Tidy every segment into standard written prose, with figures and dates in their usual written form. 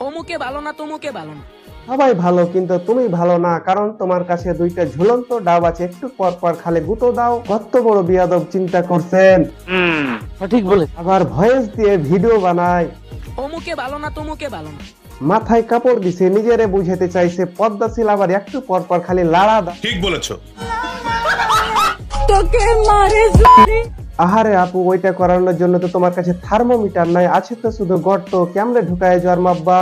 অমুকে ভালো না তমুকে ভালো না। সবাই ভালো কিন্তু তুমি ভালো না, কারণ তোমার কাছে দুইটা ঝুলন্ত ডাব আছে, একটু পর পর খালে গুঁতো দাও। কত বড় বিয়াদব চিন্তা করছেন। সঠিক বলে। আবার ভয়েস দিয়ে ভিডিও বানায়। অমুকে ভালো না তমুকে ভালো না। মাথায় কাপড় দিছে, নিজেরে বুঝাতে চাইছে পদ্মাশীল, আবার একটু পর পর খালি লাড়া দাও। ঠিক বলেছো। আহারে আপু, ওইটা করানোর জন্য তো তোমার কাছে থার্মোমিটার নাই, আছে তো শুধু গর্ত, কেমনে ঢুকায় জ্বর মাপবা।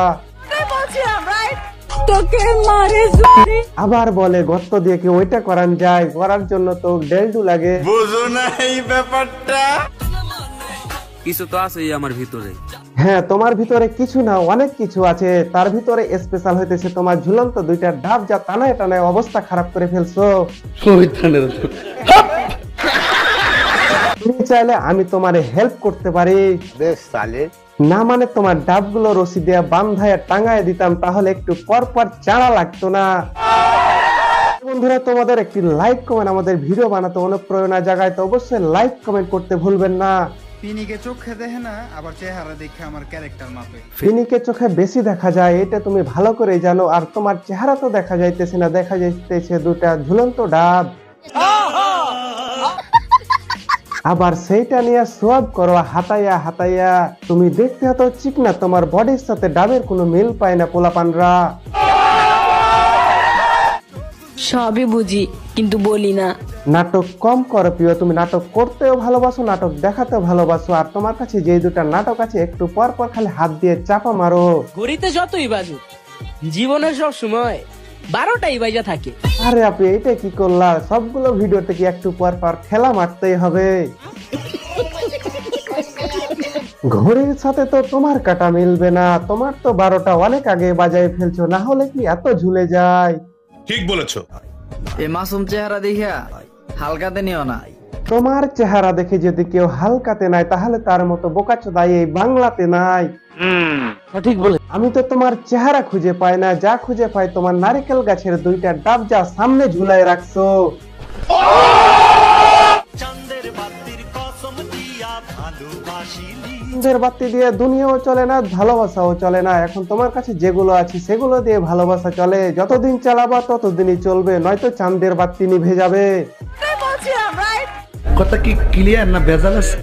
আবার বলে গর্ত দিয়ে কি ওইটা করান যায়, করার জন্য তো ডেল্ডু লাগে। বুঝো না এই ব্যাপারটা। কিছু তো আছে আমার ভিতরে। হ্যাঁ, তোমার ভিতরে কিছু না, অনেক কিছু আছে। তার ভিতরে স্পেশাল হইতেছে তোমার ঝুলন্ত দুইটা ডাব, যা টানায় টানায় অবস্থা খারাপ করে ফেলছো। তুমি চাইলে আমি তোমারে হেল্প করতে পারি। বেশ সালে না মানে তোমার ডাবগুলো রশি দিয়ে বান্ধায় টাঙায় দিতাম, তাহলে একটু পর পর চাড়া লাগতো না। বন্ধুরা, তোমাদের একটি লাইক কমেন্ট আমাদের ভিডিও বানাতে অনুপ্রেরণা জাগায়, তো অবশ্যই লাইক কমেন্ট করতে ভুলবেন না। ফিনিকে চোখে দেখে না, আবার চেহারা দেখে আমার ক্যারেক্টার মাপে। ফিনিকে চোখে বেশি দেখা যায়, এটা তুমি ভালো করে জানো। আর তোমার চেহারা তো দেখা যাইতেছে না, দেখা যাইতেছে দুটা ঝুলন্ত ডাব। আবার সেইটা নিয়ে সোয়াব করো হাতাইয়া হাতাইয়া। তুমি দেখতে এত চিকনা, তোমার বডির সাথে ডাবের কোনো মিল পায় না পোলাপানরা। সবই বুঝি কিন্তু বলি না। নাটক কম করো প্রিয়, তুমি নাটক করতেও ভালোবাসো, নাটক দেখাতেও ভালোবাসো। আর তোমার কাছে যে দুটা নাটক আছে, একটু পর পর খালি হাত দিয়ে চাপা মারো। ঘড়িতে যতই বাজুক, জীবনের সব সময় 12টাই বাজা থাকে। আরে আপনি এটা কি করলা? সবগুলো ভিডিওতে কি একটু পর পর ঠেলা মারতেই হবে? ঘড়ির সাথে তো তোমার কাটা মিলবে না, তোমার তো 12টা অনেক আগে বাজায় ফেলছো, না হলে কি এত ঝুলে যায়? ঠিক বলেছো। এই মাসুম চেহারা দেখা হালকাতে নিও না। তোমার চেহারা দেখে যদি কেউ হালকাতে নাই, তাহলে তার মতো বোকাচোদাই এই বাংলাতে নাই। সঠিক বলে। আমি তো তোমার চেহারা খুঁজে পাই না, যা খুঁজে পাই তোমার নারকেল গাছের দুইটা ডাব, যা সামনে ঝুলাই রাখছো। চাঁদের বাতি দিয়ে দুনিয়াও চলে না, ভালোবাসাও চলে না। এখন তোমার কাছে যেগুলো আছে সেগুলো দিয়ে ভালোবাসা চলে। যতদিন চালাবা ততদিনই চলবে, নয়তো চাঁদের বাতি নিভে যাবে। কথা কি ক্লিয়ার না ভেজাল আছে?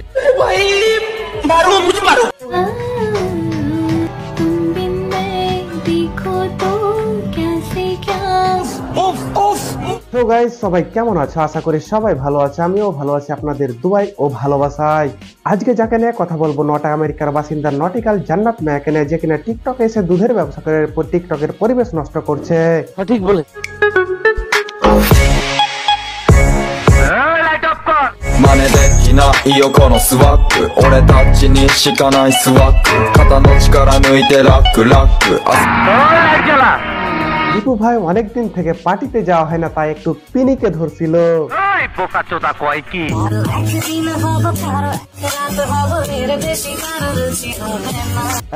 তো গাইস, সবাই কেমন আছো? আশা করি সবাই ভালো আছে, আমিও ভালো আছি আপনাদের দুয়াই ও ভালোবাসায়। আজকে যাকে নিয়ে কথা বলবো, নটা আমেরিকার বাসিন্দা নটিক্যাল জান্নাত মেয়াকে নিয়ে, যে কিনা টিকটকে এসে দুধের ব্যবসা করে টিকটকের পরিবেশ নষ্ট করছে। সঠিক বলে।真似できないよこのスワッグ俺たちにしかないスワッグ肩の力抜いてラックラックদীপু ভাই অনেকদিন থেকে পার্টিতে যাওয়া হয় না, তাই একটু পিনিকে ধরছিল।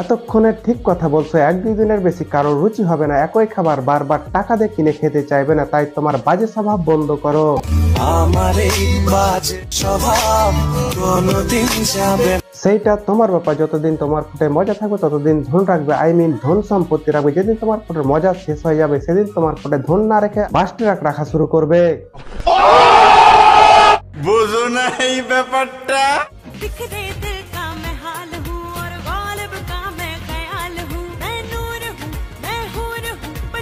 এতক্ষণে ঠিক কথা বলছো, 1-2 দিনের বেশি কারোর রুচি হবে না, একই খাবার বারবার টাকা দিয়ে কিনে খেতে চাইবে না, তাই তোমার বাজে স্বভাব বন্ধ করো। আমার এই বাজে স্বভাব কোনদিন যাবে। সেইটা তোমার ব্যাপার, যতদিন তোমার পেটে মজা থাকবে ততদিন ধন রাখবে, ধন সম্পত্তি রাখবে। যেদিন তোমার পেটে মজা শেষ হয়ে যাবে, সেদিন তোমার পেটে ধন না রেখে বাস্ট রাখা শুরু করবে। বুঝো না এই ব্যাপারটা।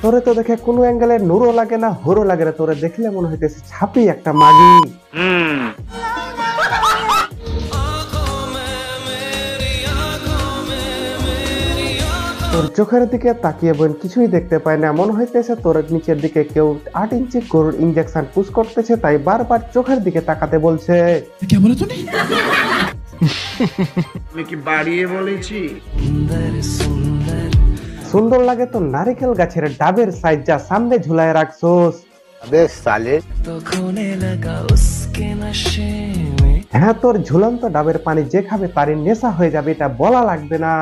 তোরে তো দেখে কোনো অ্যাঙ্গেলে নুরো লাগে না, হুরো লাগে না, তোরে দেখলে মনে হইতেছে ছাপি একটা মাগি। তোর চোখের দিকে তাকিয়ে বোন কিছুই দেখতে পায় না, মনে হইতেছে তোর নিচের দিকে কেউ 8 ইঞ্চি গরুর ইনজেকশন পুশ করতেছে, তাই বারবার চোখের দিকে তাকাতে বলছে। আমি কি বাড়িয়ে বলেছি? সুন্দর লাগে তো নারিকেল গাছের ডাবের সাইজ, যা সামনে ঝুলায় রাখছোস। বেশ সালে হ্যাঁ, তোর ঝুলন্ত ডাবের পানি যে খাবে তারই নেশা হয়ে যাবে, এটা বলা লাগবে না।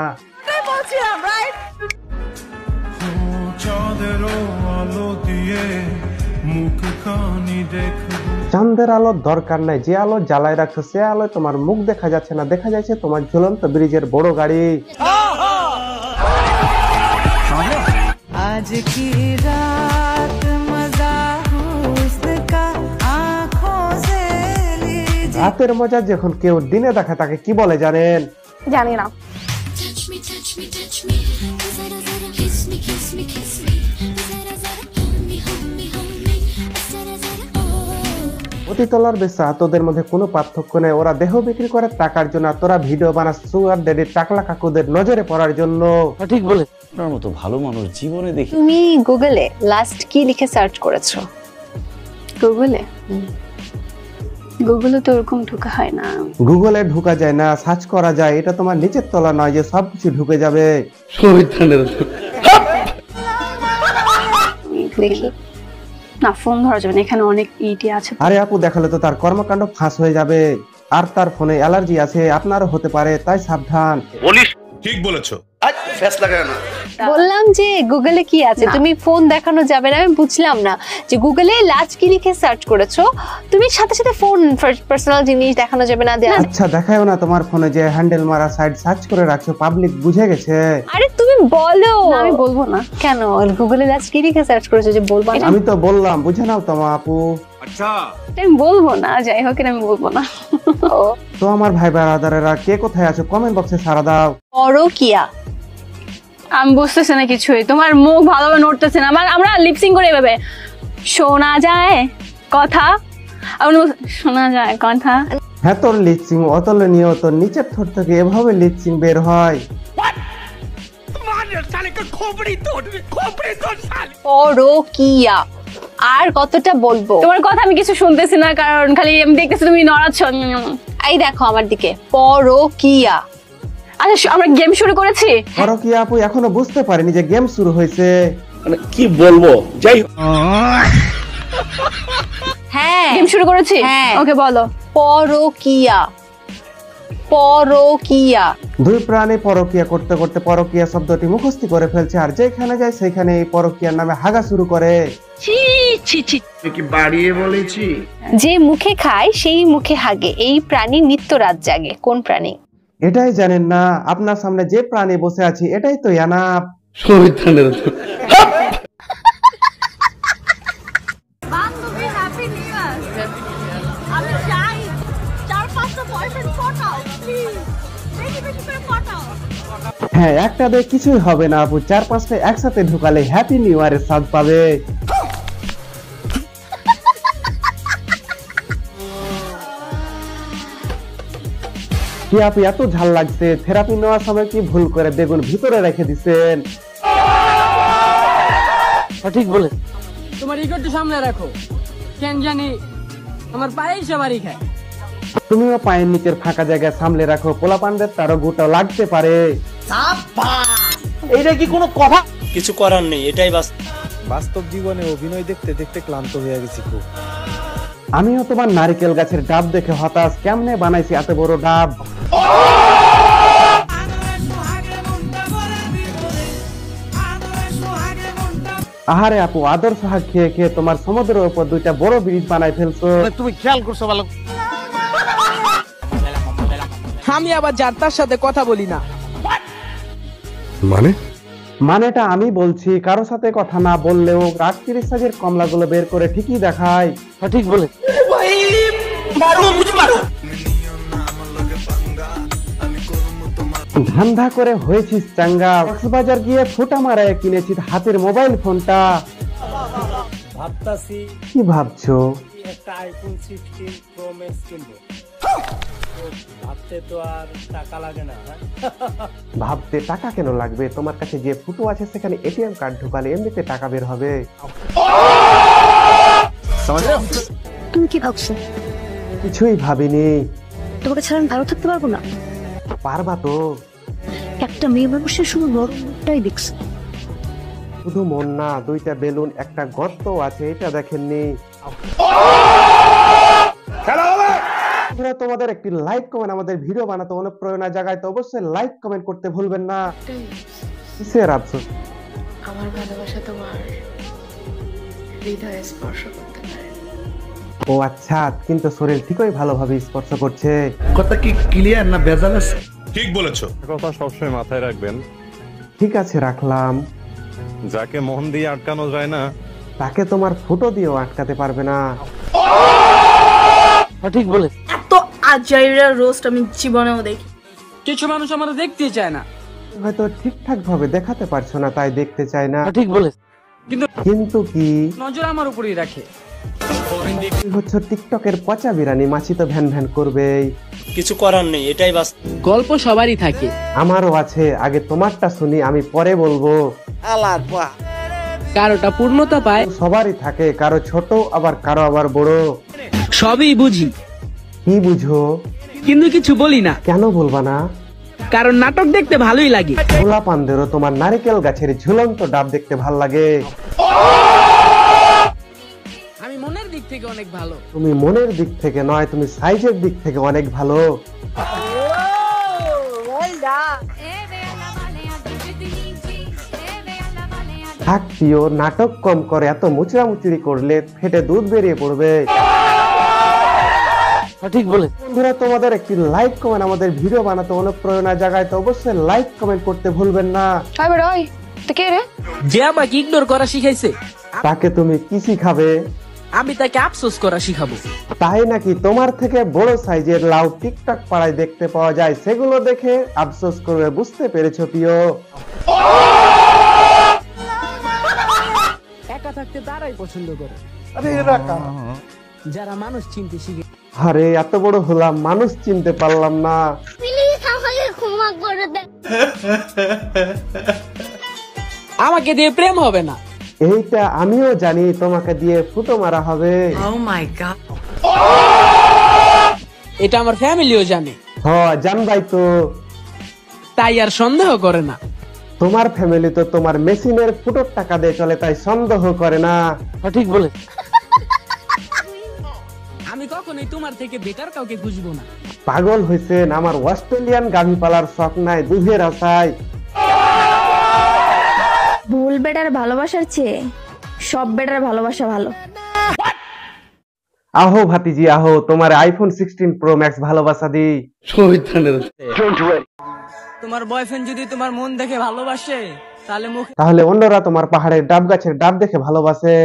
চাঁদের আলোর দরকার নাই, যে আলো জ্বালায় রাখছো সে আলো তোমার মুখ দেখা যাচ্ছে না, দেখা যাচ্ছে তোমার ঝুলন্ত ব্রিজের বড় গাড়ি। রাতের মজা যখন কেউ দিনে দেখে তাকে কি বলে জানেন? জানি না। অতিতলার বেচা তোদের মধ্যে কোনো পার্থক্য নেই। ওরা দেহ বিক্রি করে টাকার জন্য, তোরা ভিডিও বানাস সুগার ড্যাডি টাকলা কাকুদের নজরে পড়ার জন্য। সঠিক বলে। আপনার মতো ভালো মানুষ জীবনে দেখি। তুমি গুগলে লাস্ট কি লিখে সার্চ করেছো? গুগলে গুগলে তো ওরকম ঢোকা হয় না। গুগলে ঢুকা যায় না, সার্চ করা যায়। এটা তোমার নিচের তলা নয় যে সবকিছু ঢুকে যাবে। দেখি না, ফোন ধরা যাবে না, এখানে অনেক ইটি আছে। আরে আপু, দেখালে তো তার কর্মকাণ্ড ফাঁস হয়ে যাবে। আর তার ফোনে অ্যালার্জি আছে, আপনারও হতে পারে, তাই সাবধান। ঠিক বলেছো। বললাম যে গুগলে কি আছে, তুমি ফোন দেখানো যাবে না। আমি বুঝলাম না যে গুগলে লাস্ট কি লিখে সার্চ করেছো, তুমি সাথে সাথে ফোন পার্সোনাল জিনিস দেখানো যাবে না। আচ্ছা, দেখাও না তোমার ফোনে যে হ্যান্ডেল মারা সাইড সার্চ করে রাখছো, পাবলিক বুঝে গেছে। আরে তুমি বলো। আমি বলবো না কেন? গুগলে লাস্ট কি লিখে সার্চ করেছো যে বলবো না? আমি তো বললাম, বুঝে নাও তোমার আপু। আচ্ছা, আমি বলবো না, যাই হোক আমি বলবো না। তো আমার ভাই বারাদারেরা কে কোথায় আছো কমেন্ট বক্সে সাড়া দাও। পরকিয়া। আমি বুঝতেছি না কিছুই, তোমার মুখ ভালোভাবে নড়তেছে না। আমরা লিপসিং করে এভাবে শোনা যায় কথা, শোনা যায় কথা। হ্যাঁ, তোর লিপসিং অতুলনীয়। তোর নিচের ঠোঁট থেকে এভাবে লিপসিং বের হয়। পরকিয়া আর কতটা বলবো? তোমার কথা আমি কিছু শুনতেছি না, কারণ খালি আমি দেখতেছি তুমি নড়াচ্ছ। এই দেখো আমার দিকে, পরকিয়া। আচ্ছা, আমরা গেম শুরু করেছি। পরকিয়া আপু এখনো বুঝতে পারিনি যে গেম শুরু হয়েছে। মানে কি বলবো, যাই হ্যাঁ, গেম শুরু করেছি। হ্যাঁ। ওকে বলো। পরকিয়া। পরকিয়া। দুই প্রাণী পরকিয়া করতে করতে পরকিয়া শব্দটি মুখস্থ করে ফেলছে, আর যেখানে যায় সেখানে এই পরকিয়ার নামে হাগা শুরু করে। আমি কি বাড়িয়ে বলেছি? যে মুখে খায় সেই মুখে হাগে, এই প্রাণী নিত্য রাত জাগে। কোন প্রাণী? এটাই জানেন না? আপনার সামনে যে প্রাণী বসে আছে এটাই তো ইয়ানাপ। হ্যাঁ, একটা দিয়ে কিছুই হবে না আপু, 4-5টা একসাথে ঢুকালে হ্যাপি নিউ ইয়ারের স্বাদ পাবে। কি আপু এত ঝাল লাগছে? থেরাপি নেওয়ার সময় কি ভুল করে বেগুন ভিতরে রেখে দিছেন? সঠিক বলে। তোমার ইগো একটু সামনে রাখো, কেন জানি আমার পায়ে সবারই খায়। তুমিও পায়ের নিচের ফাঁকা জায়গায় সামলে রাখো, পোলাপানদের তারও গোটা লাগতে পারে। এইটা কি কোনো কথা? কিছু করার নেই, এটাই বাস্তব জীবনে অভিনয় দেখতে দেখতে ক্লান্ত হয়ে গেছি খুব। আমিও তোমার নারিকেল গাছের ডাব দেখে হতাশ, কেমনে বানাইছি এত বড় ডাব। আহারে আপু, আদর সোহাগ খেয়ে খেয়ে তোমার সমুদ্রের উপর 2টা বড় ব্রিজ বানাই ফেলছো। তুমি খেয়াল করছো ভালো? আমি আবার যার তার সাথে কথা বলি না। মানেটা আমি বলছি, কারো সাথে কথা না বললেও রাত 30 সাইজের কমলাগুলো বের করে ঠিকই দেখায়। সঠিক বলে। ধান্দা করে হয়েছিস চাঙ্গা, কক্সবাজার গিয়ে ফুটা মারায় কিনেছিস হাতের মোবাইল ফোনটা। ভাবতাছি কি ভাবছো? একটা আইফোন 16 প্রো ম্যাক্স কিনবো। ভাবতে তো আর টাকা লাগে না। ভাবতে টাকা কেন লাগবে? তোমার কাছে যে ফুটো আছে সেখানে এটিএম কার্ড ঢোকালে এমনিতে টাকা বের হবে। তুমি কি ভাবছো? কিছুই ভাবিনি। তোমাকে ছাড়া আমি ভালো থাকতে পারবো না। পারবা তো? একটা মেয়ে মানুষের শুধু নরমটাই দেখছে। শুধু মন না, 2টা বেলুন, একটা গর্ত আছে, এটা দেখেননি? তোমাদের একটি লাইক কমেন্ট আমাদের ভিডিও বানাতে অনুপ্রেরণা জাগায়, তো অবশ্যই লাইক কমেন্ট করতে ভুলবেন না। কিসের আফসোস? আমার ভালোবাসা তোমার হৃদয়ে স্পর্শ করতে পারে। ও আচ্ছা, কিন্তু শরীর ঠিকই ভালোভাবে স্পর্শ করছে। কথা কি ক্লিয়ার না ভেজাল আছে? ঠিক বলেছো। ঠিক আছে, রাখলাম। যাকে মন দিয়ে আটকানো যায় না তাকে তোমার ফুটো দিয়েও আটকাতে পারবে না। ঠিক বলেছ। এত আজাইরা রোস্ট আমি জীবনেও দেখি। কিছু মানুষ আমাদের দেখতে চায় না, হয়তো ঠিকঠাক ভাবে দেখাতে পারছো না তাই দেখতে চায় না। ঠিক বলেছ। কিন্তু কি নজর আমার উপরেই রাখে। হচ্ছে টিকটকের পচা বিরানি, মাছি তো ভ্যান ভ্যান করবেই। কিছু করার নেই, এটাই বাস। গল্প সবারই থাকে, আমারও আছে। আগে তোমারটা শুনি, আমি পরে বলবো। কারোটা পূর্ণতা পায়, সবারই থাকে, কারো ছোট আবার কারো আবার বড়। সবই বুঝি। কি বুঝো? কিন্তু কিছু বলি না। কেন বলবা না? কারণ নাটক দেখতে ভালোই লাগে। গোলা পান্দেরও তোমার নারিকেল গাছের ঝুলন্ত ডাব দেখতে ভাল লাগে। আমি মনের দিক থেকে অনেক ভালো। তুমি মনের দিক থেকে নয়, তুমি সাইজের দিক থেকে অনেক ভালো। থাক প্রিয়, নাটক কম করে, এত মুচড়ামুচড়ি করলে ফেটে দুধ বেরিয়ে পড়বে। ঠিক বলে। বন্ধুরা, তোমাদের একটি লাইক কমেন্ট আমাদের ভিডিও বানাতে অনুপ্রেরণা জাগায়, তো অবশ্যই লাইক কমেন্ট করতে ভুলবেন না। যে আমাকে ইগনোর করা শিখাইছে, তাকে তুমি কি শিখাবে? আমি তাকে আফসোস করা শিখাবো। তাই নাকি? তোমার থেকে বড় সাইজের লাউ টিকটক পাড়ায় দেখতে পাওয়া যায়, সেগুলো দেখে আফসোস করবে। বুঝতে পেরেছো প্রিয়? একা থাকতে তারাই পছন্দ করে, যারা মানুষ চিনতে শিখে। আরে এত বড় হলাম, মানুষ চিনতে পারলাম না। আমাকে দিয়ে প্রেম হবে না, এইটা আমিও জানি। তোমাকে দিয়ে ফুটো মারা হবে। এটা আমার ফ্যামিলিও জানে। জানবাই তো, তাই আর সন্দেহ করে না। তোমার ফ্যামিলি তো তোমার মেশিনের ফুটোর টাকা দিয়ে চলে, তাই সন্দেহ করে না। ঠিক বলে। আমি কখনোই তোমার থেকে বেকার কাউকে খুঁজবো না। পাগল হয়েছেন? আমার অস্ট্রেলিয়ান গাভী পালার শখ নাই, দুধের আশায়। ভুল বেটার ভালোবাসার চেয়ে সব বেটার ভালোবাসা ভালো। আহো ভাতিজি আহো, তোমার আইফোন 16 প্রো ম্যাক্স ভালোবাসা দি। তোমার বয়ফ্রেন্ড যদি তোমার মন দেখে ভালোবাসে, তাহলে অন্যরা তোমার পাহাড়ের ডাব গাছের ডাব দেখে ভালোবাসে।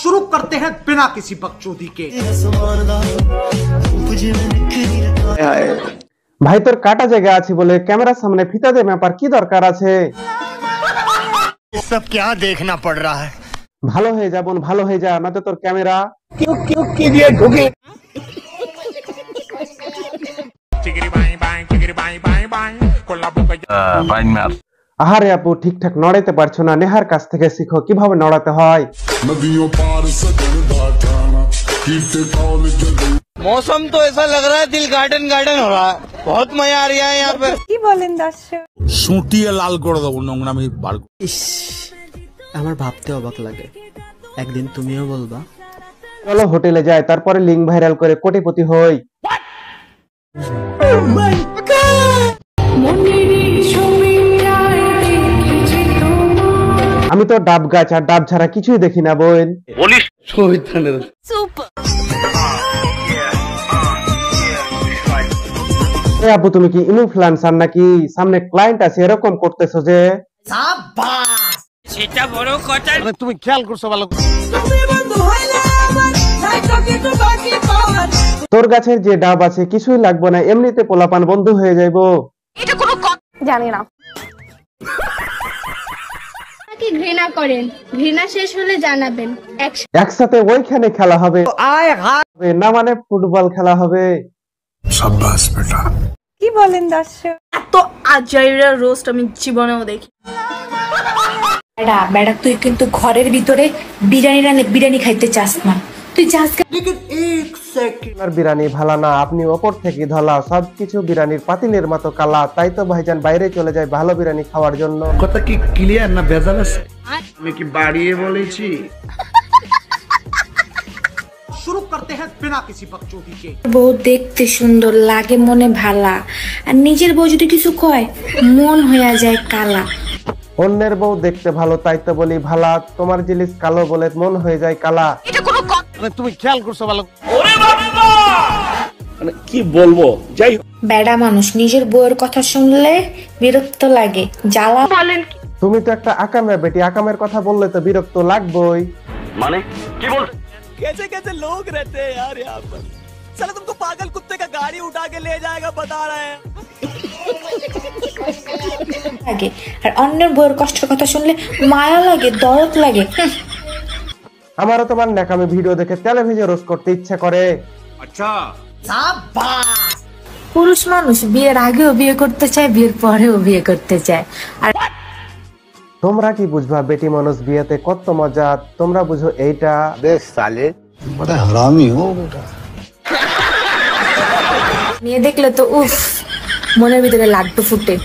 शुरू करते हैं बिना किसी बकचोदी के। ভাই তোর কাটা জায়গা আছে বলে ক্যামেরার সামনে ফিতা দিয়ে ব্যাপার কি দরকার আছে? सब क्या देखना पड़ रहा है? ভালো হয়ে যা বোন, ভালো হয়ে যা, নয়তো তোর ক্যামেরা কি দিয়ে ঢুকে। আহারে আপু, ঠিকঠাক নড়াইতে পারছো না, নেহার কাছ থেকে শিখো কিভাবে নড়াতে হয়। मौसम तो ऐसा लग रहा है दिल गार्डन गार्डन हो रहा है, बहुत मजा आ रहा है यहाँ पे। কি বলেন দর্শক? সুটিয়ে লাল করে দেবো নোংরামি বার। আমার ভাবতে অবাক লাগে, একদিন তুমিও বলবা। চলো হোটেলে যাই, তারপরে লিঙ্ক ভাইরাল করে কোটিপতি হই। আমি তো ডাব গাছ আর ডাব ছাড়া কিছুই দেখি না বোন। বলিস আপু তুমি কি ইনফ্লুয়েন্সার নাকি? সামনে ক্লায়েন্ট আছে এরকম করতেছো যে? সেটা বড় কথা। তুমি খেয়াল করছো ভালো। তোর গাছের যে ডাব আছে কিছুই লাগবে না, এমনিতে পোলাপান বন্ধু হয়ে যাইবো। এটা কোনো জানি না। কি ঘৃণা করেন? ঘৃণা শেষ হলে জানাবেন। একসাথে ওইখানে খেলা হবে না, মানে ফুটবল খেলা হবে। সাব্বাস বেটা। কি বলেন দর্শক? এত আজাইরা রোস্ট আমি জীবনেও দেখি। বেড়া তুই কিন্তু ঘরের ভিতরে বিরিয়ানি খাইতে চাস না, তুই চাস। বিরিয়ানি ভালো না, আপনি ওপর থেকে ধলা, সবকিছু বিরিয়ানির পাতিলের মতো কালা, তাই তো ভাইজান বাইরে চলে যায় ভালো বিরিয়ানি খাওয়ার জন্য। কথা কি ক্লিয়ার না ভেজাল আছে? আমি কি বাড়িয়ে বলেছি? শুরু করতে हैं बिना किसी बकचोदी के। বউ দেখতে সুন্দর লাগে, মনে ভালা, আর নিজের বউ যদি কিছু কয় মন হয়ে যায় কালা। অন্যের বউ দেখতে ভালো তাই তো বলি ভালা, তোমার জিনিস কালো বলে মন হয়ে যায় কালা। তুমি খেয়াল করছো ভালো। কি বলবো, যাই বেড়া মানুষ নিজের বউয়ের কথা শুনলে বিরক্ত লাগে, জ্বালা। বলেন তুমি তো একটা আকামের বেটি, আকামের কথা বললে তো বিরক্ত লাগবেই। মানে কি বল? कैसे कैसे लोग रहते हैं यार यहाँ पर। साला तुमको पागल कुत्ते का गाड़ी उठा के ले जाएगा बता रहे हैं। লাগে আর অন্যের বউয়ের কষ্টের কথা শুনলে মায়া লাগে, দরদ লাগে। আমারও তোমার ন্যাকামি ভিডিও দেখে তেলে ভেজে রোস্ট করতে ইচ্ছা করে। আচ্ছা পুরুষ মানুষ বিয়ের আগেও বিয়ে করতে চায়, বিয়ের পরেও বিয়ে করতে চায়। আর তোমরা কি বুঝবা বেটি মানুষ বিয়েতে কত মজা, তোমরা বুঝো এইটা। বেশ সালে বড় হারামি হো বেটা। মেয়ে দেখলে তো উফ, মনের ভিতরে লাড্ডু ফুটে।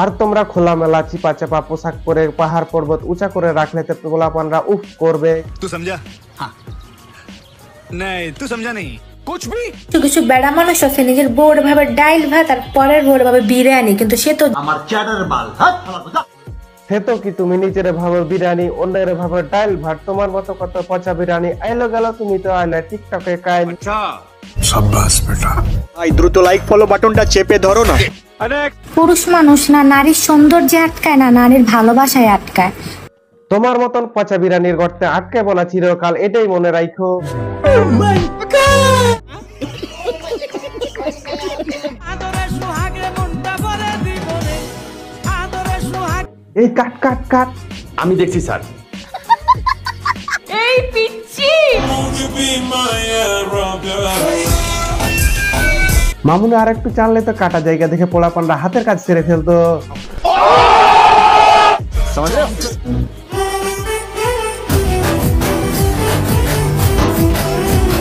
আর তোমরা খোলামেলা চিপা চাপা পোশাক পরে পাহাড় পর্বত উঁচা করে রাখলে তো পোলাপানরা উফ করবে। तू समझा? हाँ नहीं तू समझा नहीं कुछ भी। কিছু কিছু বেড়া মানুষ আছে নিজের বউর ভাবে ডাইল ভাত আর পরের বউর ভাবে বিরিয়ানি, কিন্তু সে তো আমার চ্যাটার বাল। সে তো কি তুমি নিজের ভাবে বিরিয়ানি, অন্যের ভাবে ডাইল ভাত, তোমার মতো কত পচা বিরিয়ানি আইলো গেল, তুমি তো আইলে টিকটকে কাইল। अच्छा शाबाश बेटा। ভাই দ্রুত লাইক ফলো বাটনটা চেপে ধরো না। পুরুষ মানুষ না নারীর সৌন্দর্যে আটকায়, না নারীর ভালোবাসায় আটকায়। তোমার মতন পচা বিরিয়ানির গর্তে আটকে বলা চিরকাল, এটাই মনে রাখো। এই কাট কাট কাট, আমি দেখছি স্যার। এই পিচ্চি মামুনি আর একটু চাললে তো কাটা জায়গা দেখে পোলাপানরা হাতের কাজ ছেড়ে ফেলতো।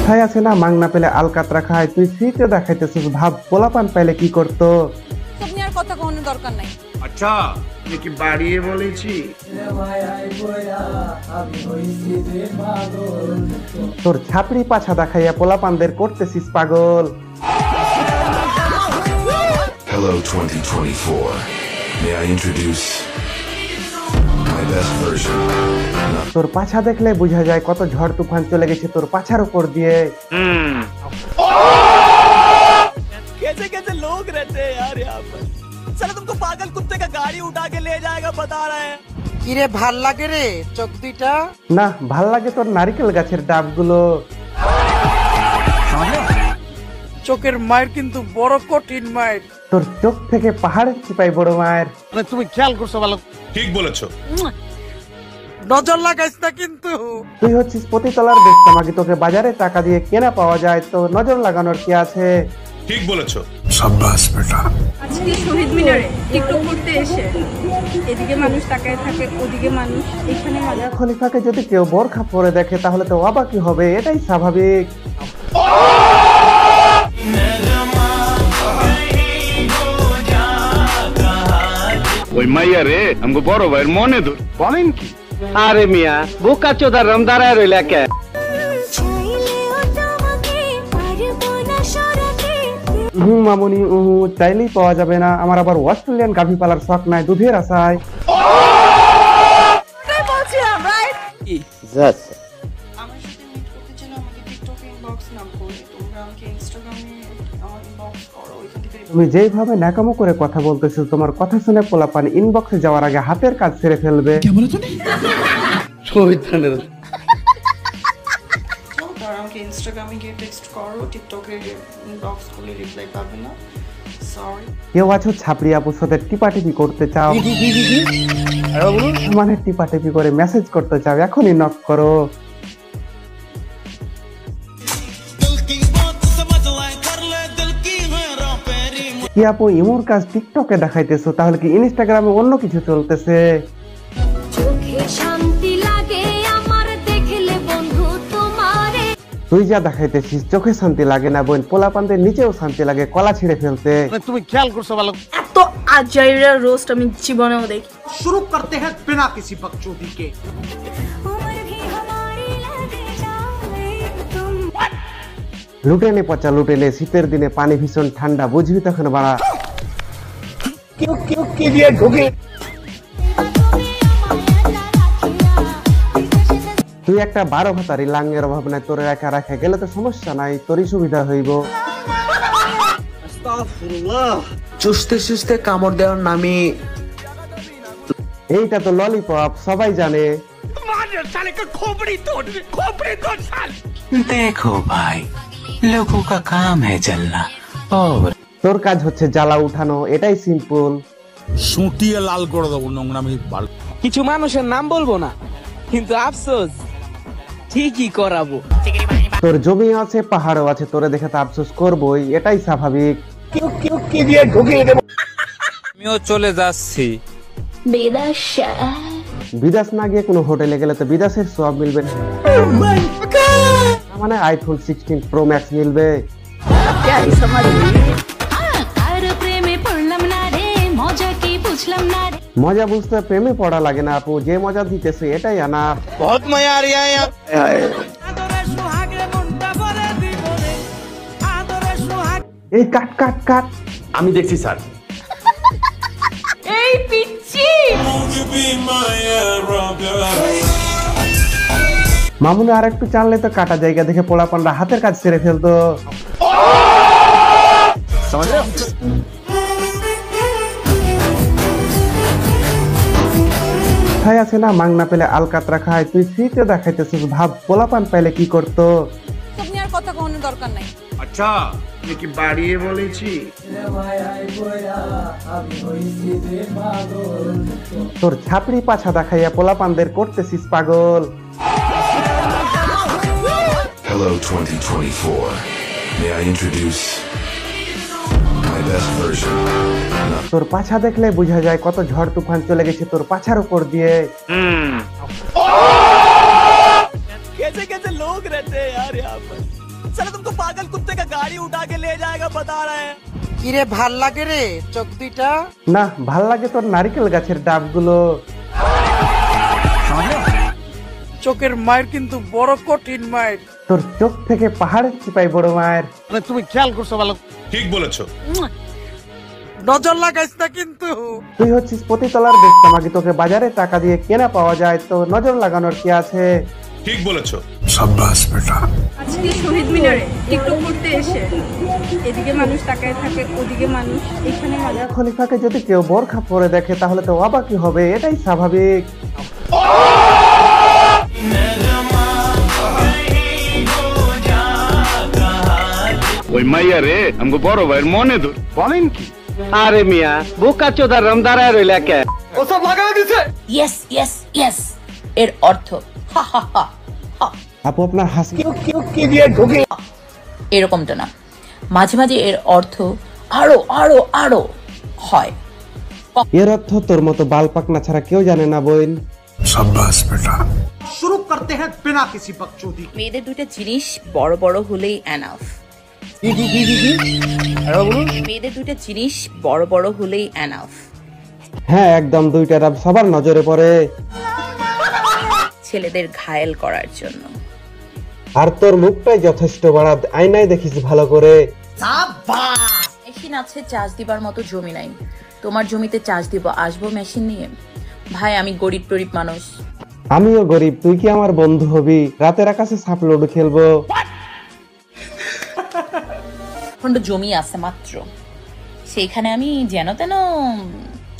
তাই আছে না, মাংনা পেলে আলকাতরা খায়, তুই ফ্রিতে দেখাইতেছিস, ভাব পোলাপান পাইলে কি করতো। তুমি আর কথা কোনো দরকার নাই। अच्छा আমি কি বাড়িয়ে বলেছি? তোর ছাপড়ি পাছা দেখাইয়া পোলাপানদের করতেছিস পাগল। Hello 2024. May I introduce my best version? তোর পাছা দেখলে বোঝা যায় কত ঝড় তুফান চলে গেছে তোর পাছার উপর দিয়ে। कैसे कैसे लोग रहते हैं यार यहाँ पर। साला तुमको पागल कुत्ते का गाड़ी उठा के ले जाएगा बता रहे हैं। কিরে ভাল লাগে রে চোখ দুইটা? না, ভাল লাগে তোর নারকেল গাছের ডাবগুলো। চোখের মায়ের কিন্তু বড় কঠিন মায়ের। তোর চোখ থেকে পাহাড়ের চিপাই বড় মায়ের। মানে তুমি খেয়াল করছো ভালো? ঠিক বলেছো। নজর লাগাইস না কিন্তু। তুই হচ্ছিস প্রতিতলার বেচতে মাগি, তোকে বাজারে টাকা দিয়ে কেনা পাওয়া যায়, তো নজর লাগানোর কি আছে? ঠিক বলেছো। शाबाश बेटा। আজকে শহীদ মিনারে টিকটক করতে এসে এদিকে মানুষ তাকায় থাকে, ওদিকে মানুষ, এখানে মানুষ। খলিফাকে যদি কেউ বোরখা পরে দেখে তাহলে তো অবাকই হবে, এটাই স্বাভাবিক। ওই মাইয়া রে আমগো বড় ভাইয়ের মনে ধর। বলেন কি? আরে মিয়া বোকা চোদা রমদারায় রইলা কে? মামুনি চাইলেই পাওয়া যাবে না, আমার আবার অস্ট্রেলিয়ান গাভী পালার শখ নাই, দুধের আশায়। তুমি যেইভাবে ন্যাকামো করে কথা বলতেছো, তোমার কথা শুনে পোলাপান ইনবক্সে যাওয়ার আগে হাতের কাজ ছেড়ে ফেলবে। আমাকে ইনস্টাগ্রামে গিয়ে টেক্সট করো, টিকটকে ইনবক্স করলে রিপ্লাই পাবে না। সরি। কেউ আছো ছাপড়ি আপুর সাথে টিপাটিপি করতে চাও, মানে টিপাটিপি করে মেসেজ করতে চাও, এখনই নক করো। কি আপু ইমোর কাজ টিকটকে দেখাইতেছো, তাহলে কি ইনস্টাগ্রামে অন্য কিছু চলতেছে? তুই যা দেখাইতেছিস চোখে শান্তি লাগে না বোন, পোলাপানদের নিচেও শান্তি লাগে কলা ছিঁড়ে ফেলতে। তুমি খেয়াল করছো ভালো? এত আজাইরা রোস্ট আমি জীবনেও দেখি। शुरू करते हैं बिना किसी बकचोदी के। লুটেনে পচা লুটেনে, শীতের দিনে পানি ভীষণ ঠান্ডা, বুঝবি তখন বাড়া। কি দিয়ে ঢুকে তুই একটা 12 ভাতারি লাঙ্গের অভাব নাই, তোর একা রাখা গেলে তো সমস্যা নাই, তোরই সুবিধা হইব। চুষতে চুষতে কামড় দেওয়ার নামে এইটা তো ললিপপ, সবাই জানে। देखो भाई लोगों का काम है जलना और তোর কাজ হচ্ছে জ্বালা উঠানো, এটাই সিম্পল। সুটিয়ে লাল করে দেবো নোংরামি বাল। কিছু মানুষের নাম বলবো না, কিন্তু আফসোস ঠিকই করাবো। তোর জমি আছে, পাহাড়ও আছে, তোরে দেখে তো আফসোস করবোই, এটাই স্বাভাবিক। আমিও চলে যাচ্ছি বিদেশ না গিয়ে কোনো হোটেলে গেলে তো বিদেশের সব মিলবে না, মানে আইফোন 16 প্রো ম্যাক্স মিলবে। মজা বুঝতে প্রেমে পড়া লাগে না আপু, যে মজা দিতেছে এটাই আনা। बहुत मजा आ रहा है यहाँ। এই কাট কাট কাট, আমি দেখছি স্যার। এই পিচ্চি মামুনি আর একটু চাললে তো কাটা জায়গা দেখে পোলাপানরা হাতের কাজ সেরে ফেলতো। খাই আছে না, মাংনা পেলে আলকাতরা খায়, তুই ফ্রিতে দেখাইতেছিস, ভাব পোলাপান পাইলে কি করতো। আপনি আর কথা কোনো দরকার নাই। আচ্ছা আমি কি বাড়িয়ে বলেছি? তোর ছাপড়ি পাছা দেখাইয়া পোলাপানদের করতেছিস পাগল। Hello 2024. May I introduce my best version? তোর পাছা দেখলে বোঝা যায় কত ঝড় তুফান চলে গেছে তোর পাছার উপর দিয়ে। कैसे कैसे लोग रहते हैं यार यहाँ पर। चलो तुमको पागल कुत्ते का गाड़ी उठा के ले जाएगा बता रहे हैं। কিরে ভাল লাগে রে চোখ দুইটা? না, ভাল লাগে তোর নারকেল গাছের ডাবগুলো। চোখের মায়ের কিন্তু বড় কঠিন মায়ের। তোর চোখ থেকে পাহাড়ের চিপাই বড় মায়ের। তুমি খেয়াল করছো ভালো। ঠিক বলেছো। নজর লাগাইস না কিন্তু। তুই হচ্ছিস প্রতিতলার বেচতা মাগি, তোকে বাজারে টাকা দিয়ে কেনা পাওয়া যায়, তো নজর লাগানোর কি আছে? ঠিক বলেছো। शाबाश बेटा। আজকে শহীদ মিনারে টিকটক করতে এসে এদিকে মানুষ তাকায় থাকে, ওদিকে মানুষ, এখানে মিয়া খলিফাকে যদি কেউ বোরখা পরে দেখে তাহলে তো অবাকই হবে, এটাই স্বাভাবিক। ওই মাইয়া রে আমগো বড় ভাইয়ের মনে ধর। বলেন কি? আরে মিয়া বোকা চোদা রমদারায় রইলা কে? ও সব লাগাই দিছে। ইয়েস ইয়েস ইয়েস এর অর্থ হা হা হা হা। আপু আপনার হাসি কি দিয়ে ঢুকে এরকমটা না, মাঝে মাঝে এর অর্থ আরো আরো আরো হয়। এর অর্থ তোর মতো বাল পাকনা ছাড়া কেউ জানে না বোন। शाबाश बेटा। শুরু করতে হ্যাঁ বিনা কিসি বকচোদি। মেয়েদের দুইটা জিনিস বড় বড় হলেই এনাফ। মেয়েদের দুইটা জিনিস বড় বড় হলেই এনাফ। হ্যাঁ একদম, দুইটা ডাব সবার নজরে পড়ে। ছেলেদের ঘায়েল করার জন্য। আর তোর মুখটাই যথেষ্ট বড়, আয়নায় দেখিস ভালো করে। মেশিন আছে, চার্জ দিবার মতো জমি নাই। তোমার জমিতে চার্জ দিব, আসবো মেশিন নিয়ে? ভাই আমি গরিব টরিব মানুষ। আমিও গরিব, তুই কি আমার বন্ধু হবি? রাতের আকাশে সাপ লুডো খেলবো। খন্ড জমি আছে মাত্র, সেইখানে আমি যেন তেন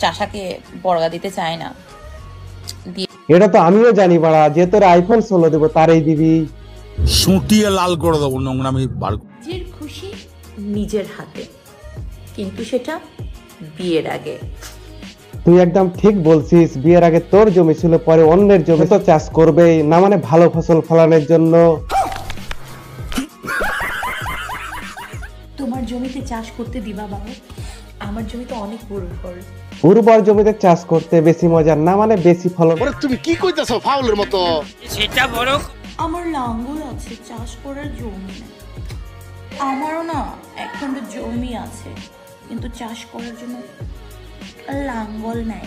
চাষাকে বর্গা দিতে চাই না। এটা তো আমিও জানি বাড়া, যে তোর আইফোন 16 দেবো তারই দিবি। সুটিয়ে লাল করে দেবো নোংরামি বাল। নিজের খুশি নিজের হাতে, কিন্তু সেটা বিয়ের আগে। তুই একদম ঠিক বলছিস, বিয়ের আগে তোর জমি ছিল, পরে অন্যের জমি তো চাষ করবেই না, মানে ভালো ফসল ফলানোর জন্য। তোমার জমিতে চাষ করতে দিবা বাবা? আমার জমি তো অনেক উর্বর। উর্বর জমিতে চাষ করতে বেশি মজার না, মানে বেশি ফলন। তুমি কি কইতাছো ফাউলের মতো? সেটা বড়। আমার লাঙ্গল আছে, চাষ করার জমি নেই। আমারও না একখণ্ড জমি আছে, কিন্তু চাষ করার জন্য লাঙ্গল নাই।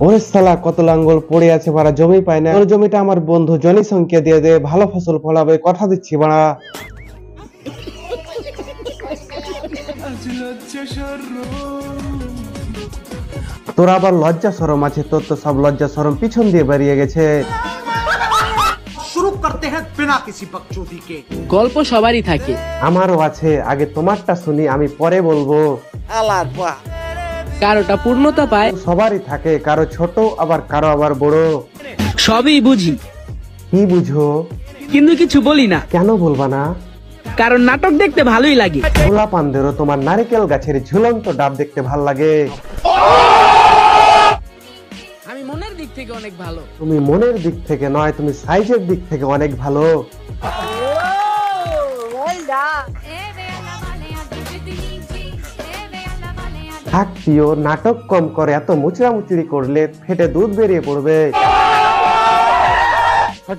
ওরে শালা, কত লাঙ্গল পড়ে আছে বাড়া, জমি পায় না। ওর জমিটা আমার বন্ধু জনি সংখ্যা দিয়ে দে, ভালো ফসল ফলাবে, কথা দিচ্ছি বাড়া। তোর আবার লজ্জা শরম আছে? তোর তো সব লজ্জা শরম পিছন দিয়ে বেরিয়ে গেছে। শুরু করতে হ্যাঁ বিনা কিসি বকচোদি কে। গল্প সবারই থাকে, আমারও আছে, আগে তোমারটা শুনি, আমি পরে বলবো। আলার পা কারোটা পূর্ণতা পায়, সবারই থাকে, কারো ছোট আবার কারো আবার বড়। সবই বুঝি, কি বুঝো কিন্তু কিছু বলি না। কেন বলবা না? কারণ নাটক দেখতে ভালোই লাগে। পোলা পান্দেরও তোমার নারিকেল গাছের ঝুলন্ত ডাব দেখতে ভাল লাগে। আমি মনের দিক থেকে অনেক ভালো। তুমি মনের দিক থেকে নয়, তুমি সাইজের দিক থেকে অনেক ভালো। থাক প্রিয়, নাটক কম করে, এত মুচড়ামুচড়ি করলে ফেটে দুধ বেরিয়ে পড়বে।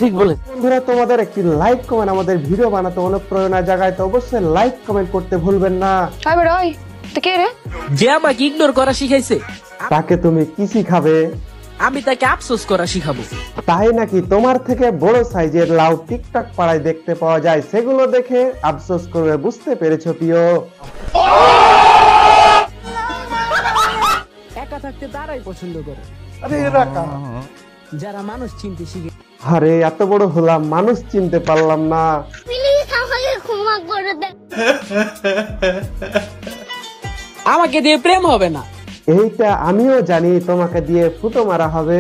ঠিক বলে। বন্ধুরা, তোমাদের একটি লাইক কমেন্ট আমাদের ভিডিও বানাতে অনুপ্রেরণা জাগায়, তো অবশ্যই লাইক কমেন্ট করতে ভুলবেন না। যে আমাকে ইগনোর করা শিখাইছে, তাকে তুমি কি শিখাবে? আমি তাকে আফসোস করা শিখাবো। তাই নাকি? তোমার থেকে বড় সাইজের লাউ টিকটক পাড়ায় দেখতে পাওয়া যায়, সেগুলো দেখে আফসোস করবে, বুঝতে পেরেছো প্রিয়? একা থাকতে তারাই পছন্দ করে যারা মানুষ চিনতে শিখে। আরে এত বড় হলাম, মানুষ চিনতে পারলাম না। আমাকে দিয়ে প্রেম হবে না, এইটা আমিও জানি। তোমাকে দিয়ে ফুটো মারা হবে।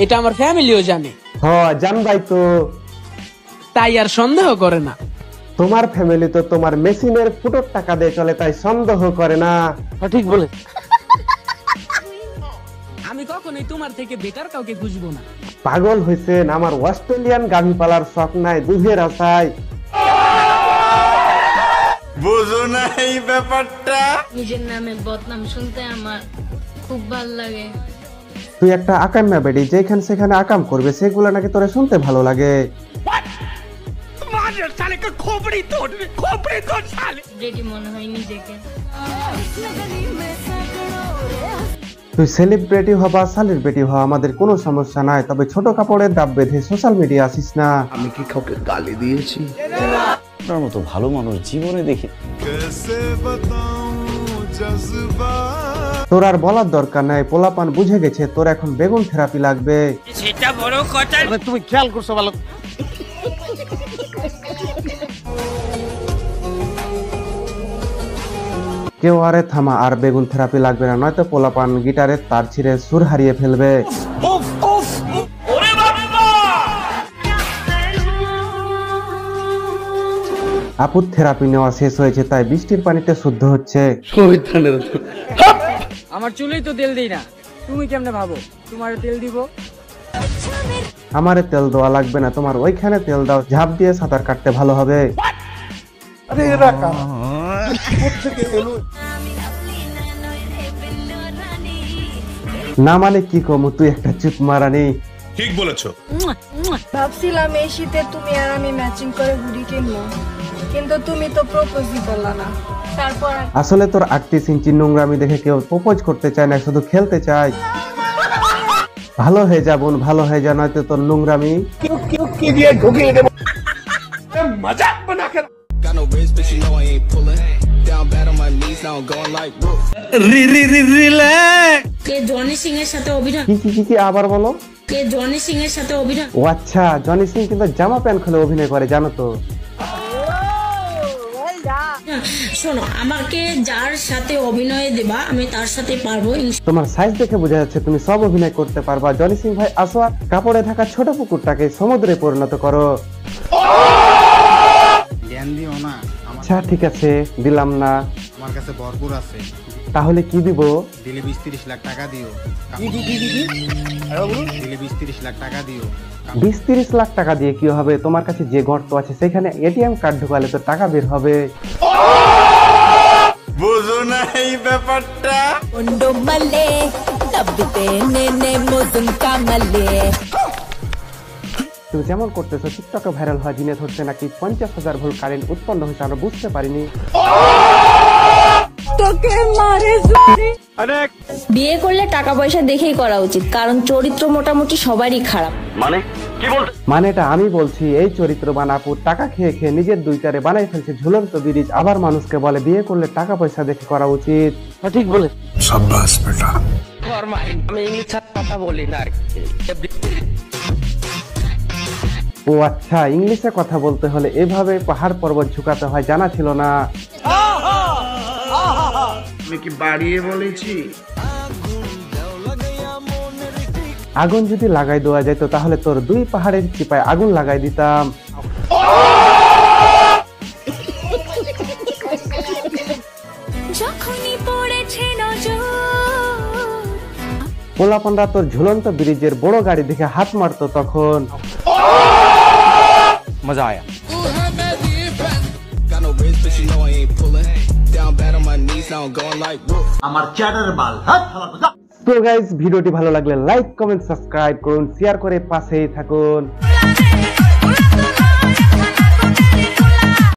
এটা আমার ফ্যামিলিও জানে। জানবাই তো, তাই আর সন্দেহ করে না। তোমার ফ্যামিলি তো তোমার মেশিনের ফুটোর টাকা দিয়ে চলে, তাই সন্দেহ করে না। ঠিক বলে। আমি কখনোই তোমার থেকে বেকার কাউকে খুঁজবো না। পাগল হয়েছেন? আমার অস্ট্রেলিয়ান গাভী পালার শখ নাই, দুধের আশায়। বুঝো না এই ব্যাপারটা? নিজের নামে বদনাম শুনতে আমার খুব ভালো লাগে। তুই একটা আকাম্মা বেডি, যেখানে সেখানে আকাম করবে, সেগুলো নাকি তোরে শুনতে ভালো লাগে। রেডি মনে হয় নিজেকে। তুই সেলিব্রিটি হবা, সেলিব্রিটি হওয়া আমাদের কোনো সমস্যা নাই, তবে ছোট কাপড়ের দাব বেঁধে সোশ্যাল মিডিয়া আসিস না। আমি কি কাউকে গালি দিয়েছি? আপনার মতো ভালো মানুষ জীবনে দেখি। তোর আর বলার দরকার নাই, পোলাপান বুঝে গেছে তোর এখন বেগুন থেরাপি লাগবে। সেটা বড় কথা। তুমি খেয়াল করছো ভালো? কেউ আরে থামা, আর বেগুন থেরাপি লাগবে না, নয়তো পোলাপান গিটারের তার ছিঁড়ে সুর হারিয়ে ফেলবে। আপুর থেরাপি নেওয়া শেষ হয়েছে, তাই বৃষ্টির পানিতে শুদ্ধ হচ্ছে। আমার চুলেই তো তেল দিই না, তুমি কেমনে ভাবো তোমার তেল দিব? আমারে তেল দেওয়া লাগবে না, তোমার ওইখানে তেল দাও, ঝাঁপ দিয়ে সাঁতার কাটতে ভালো হবে। না মানে কি কমু, তুই একটা চুপ মারানি। ঠিক বলেছো। ভাবছিলাম এই শীতে তুমি আর আমি ম্যাচিং করে হুডি কিনবো, কিন্তু তুমি তো প্রপোজই করলা না। তারপর আসলে তোর 38 ইঞ্চি নোংরামি দেখে কেউ প্রপোজ করতে চায় না, শুধু খেলতে চায়। ভালো হয়ে যা বোন, ভালো হয়ে যা, নয়তো তোর নোংরামি मजाक बना कर। কে জনি সিং এর সাথে অভিনয়? কি আবার বলো? কে জনি সিং এর সাথে অভিনয়? ও আচ্ছা, জনি সিং কিন্তু জামা প্যান্ট খুলে অভিনয় করে, জানো তো? শোনো, আমাকে যার সাথে অভিনয় দেবা আমি তার সাথে পারবো। তোমার সাইজ দেখে বোঝা যাচ্ছে তুমি সব অভিনয় করতে পারবা। জনি সিং ভাই, আসো, কাপড়ে থাকা ছোট পুকুরটাকে সমুদ্রে পরিণত করো। জ্ঞান দিও না। আচ্ছা ঠিক আছে, দিলাম না। আমার কাছে ভরপুর আছে। তাহলে কি দিব? দিলে 20-30 লাখ টাকা দিও। দিলে 20-30 লাখ টাকা দিও। 20-30 লাখ টাকা দিয়ে কি হবে? তোমার কাছে যে গর্ত আছে সেখানে এটিএম কার্ড ঢোকালে তো টাকা বের হবে। বুঝো না এই ব্যাপারটা? তুমি যেমন করতেছো টিকটকে ভাইরাল হওয়া জিনে ধরছে নাকি 50,000 ভোল্ট কারেন্ট উৎপন্ন হয়েছে, আমরা বুঝতে পারিনি। বিয়ে করলে টাকা পয়সা দেখেই করা উচিত, কারণ চরিত্র মোটামুটি সবারই খারাপ। মানে এটা আমি বলছি, এই চরিত্রবান আপু টাকা খেয়ে খেয়ে নিজের দুইটারে বানাই ফেলছে ঝুলন্ত ব্রিজ, আবার মানুষকে বলে বিয়ে করলে টাকা পয়সা দেখে করা উচিত। ঠিক বলে। शाबाश बेटा। আমি ইংলিশ কথা বলি না। ও আচ্ছা, ইংলিশে কথা বলতে হলে এভাবে পাহাড় পর্বত ঝুঁকাতে হয়, জানা ছিল না। আমি কি বাড়িয়ে বলেছি? আগুন যদি লাগাই দেওয়া যেত তাহলে তোর 2 পাহাড়ের চিপায় আগুন লাগাই দিতাম। পোলাপানরা তোর ঝুলন্ত ব্রিজের বড় গাড়ি দেখে হাত মারতো তখন। मजा आया। আমার চ্যাটার বাল। তো গাইস, ভিডিওটি ভালো লাগলে লাইক, কমেন্ট, সাবস্ক্রাইব করুন, শেয়ার করে পাশেই থাকুন।